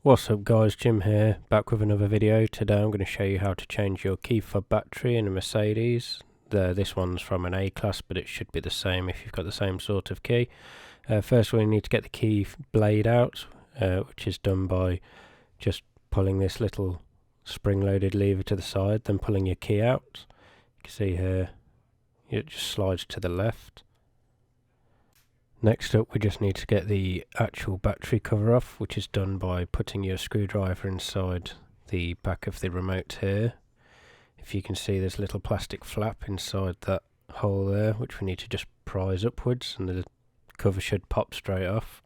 What's up guys, Jim here, back with another video. Today I'm going to show you how to change your key fob battery in a Mercedes. This one's from an A-class, but it should be the same if you've got the same sort of key. First we need to get the key blade out, which is done by just pulling this little spring-loaded lever to the side, then pulling your key out. You can see here, it just slides to the left. Next up we just need to get the actual battery cover off, which is done by putting your screwdriver inside the back of the remote here. If you can see, there's a little plastic flap inside that hole there, which we need to just prise upwards, and the cover should pop straight off.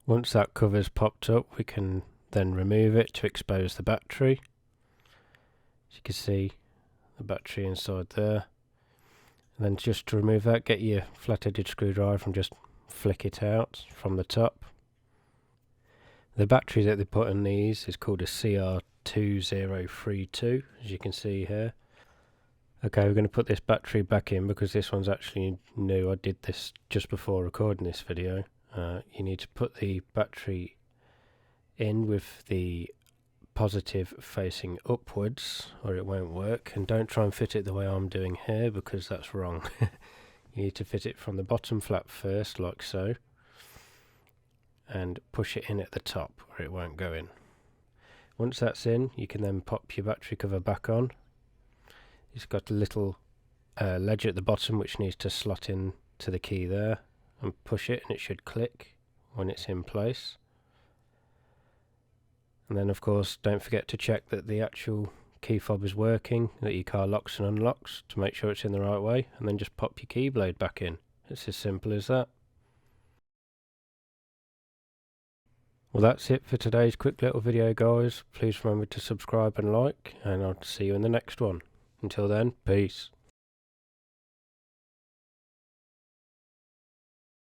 Once that cover's popped up, we can then remove it to expose the battery. As you can see, the battery inside there. And then just to remove that, get your flat-headed screwdriver and just flick it out from the top. The battery that they put in these is called a CR2032, as you can see here. Okay, we're going to put this battery back in because this one's actually new. I did this just before recording this video. You need to put the battery in with the positive facing upwards or it won't work, and don't try and fit it the way I'm doing here because that's wrong. You need to fit it from the bottom flap first, like so, and push it in at the top or it won't go in. Once that's in, you can then pop your battery cover back on. It's got a little ledge at the bottom which needs to slot in to the key there, and push it and it should click when it's in place. And then of course don't forget to check that the actual key fob is working, that your car locks and unlocks to make sure it's in the right way, and then just pop your key blade back in. It's as simple as that. Well, that's it for today's quick little video guys. Please remember to subscribe and like, and I'll see you in the next one. Until then, peace.